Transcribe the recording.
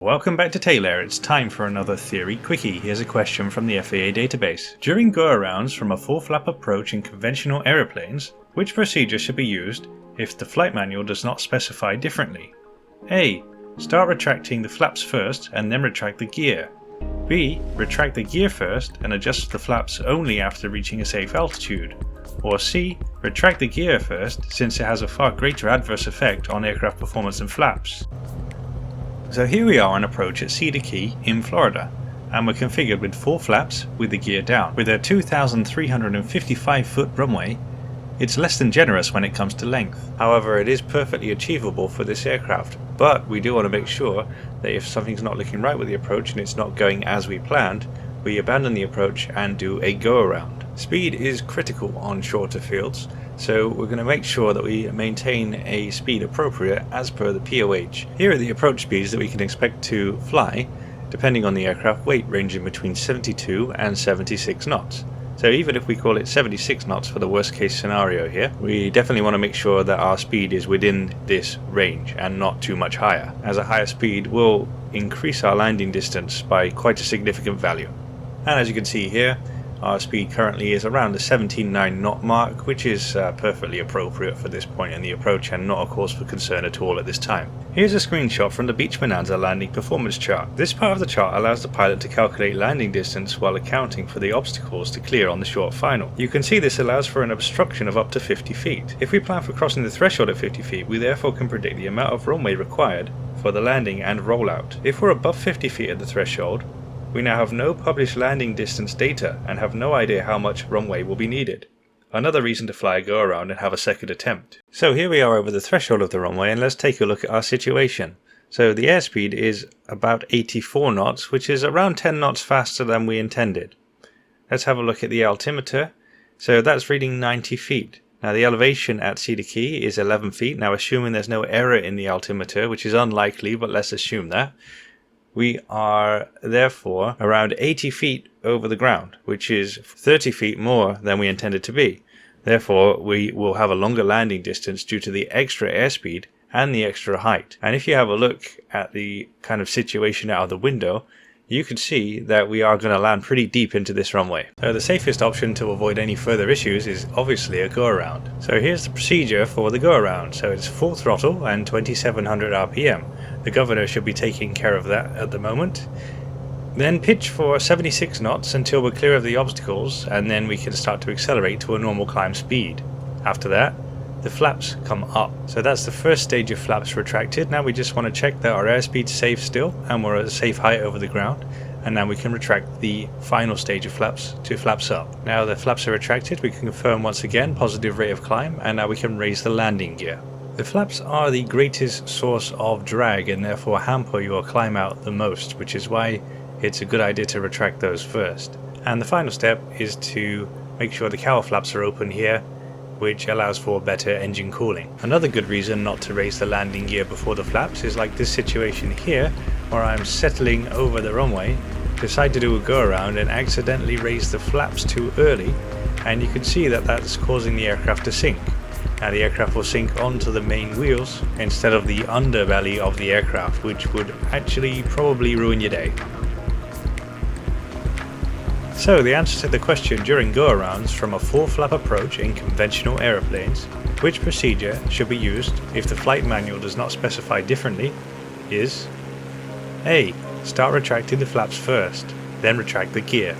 Welcome back to Taylor. It's time for another Theory Quickie. Here's a question from the FAA database. During go-arounds from a full flap approach in conventional aeroplanes, which procedure should be used if the flight manual does not specify differently? A. Start retracting the flaps first and then retract the gear. B. Retract the gear first and adjust the flaps only after reaching a safe altitude. Or C. Retract the gear first, since it has a far greater adverse effect on aircraft performance and flaps. So here we are on approach at Cedar Key in Florida, and we're configured with full flaps with the gear down. With a 2,355 foot runway, it's less than generous when it comes to length. However, it is perfectly achievable for this aircraft, but we do want to make sure that if something's not looking right with the approach and it's not going as we planned, we abandon the approach and do a go around. Speed is critical on shorter fields, so we're going to make sure that we maintain a speed appropriate as per the POH. Here are the approach speeds that we can expect to fly, depending on the aircraft weight, ranging between 72 and 76 knots. So even if we call it 76 knots for the worst case scenario here, we definitely want to make sure that our speed is within this range and not too much higher, as a higher speed will increase our landing distance by quite a significant value. And as you can see here, our speed currently is around the 17.9 knot mark, which is perfectly appropriate for this point in the approach and not a cause for concern at all at this time. Here's a screenshot from the Beech Bonanza landing performance chart. This part of the chart allows the pilot to calculate landing distance while accounting for the obstacles to clear on the short final. You can see this allows for an obstruction of up to 50 feet. If we plan for crossing the threshold at 50 feet, we therefore can predict the amount of runway required for the landing and rollout. If we're above 50 feet at the threshold, we now have no published landing distance data and have no idea how much runway will be needed. Another reason to fly a go around and have a second attempt. So here we are over the threshold of the runway, and let's take a look at our situation. So the airspeed is about 84 knots, which is around 10 knots faster than we intended. Let's have a look at the altimeter. So that's reading 90 feet. Now the elevation at Cedar Key is 11 feet. Now assuming there's no error in the altimeter, which is unlikely, but let's assume that. We are therefore around 80 feet over the ground, which is 30 feet more than we intended to be. Therefore, we will have a longer landing distance due to the extra airspeed and the extra height. And if you have a look at the kind of situation out of the window, you can see that we are going to land pretty deep into this runway. So the safest option to avoid any further issues is obviously a go-around. So here's the procedure for the go-around. So it's full throttle and 2700 RPM. The governor should be taking care of that at the moment. Then pitch for 76 knots until we're clear of the obstacles, and then we can start to accelerate to a normal climb speed. After that, the flaps come up. So that's the first stage of flaps retracted. Now we just want to check that our airspeed's safe still and we're at a safe height over the ground. And now we can retract the final stage of flaps to flaps up. Now the flaps are retracted, we can confirm once again positive rate of climb, and now we can raise the landing gear. The flaps are the greatest source of drag and therefore hamper your climb out the most, which is why it's a good idea to retract those first. And the final step is to make sure the cowl flaps are open here, which allows for better engine cooling. Another good reason not to raise the landing gear before the flaps is like this situation here, where I'm settling over the runway, decide to do a go around and accidentally raise the flaps too early, and you can see that that's causing the aircraft to sink. Now the aircraft will sink onto the main wheels instead of the underbelly of the aircraft, which would actually probably ruin your day. So the answer to the question during go-arounds from a full flap approach in conventional aeroplanes, which procedure should be used if the flight manual does not specify differently, is A. Start retracting the flaps first, then retract the gear.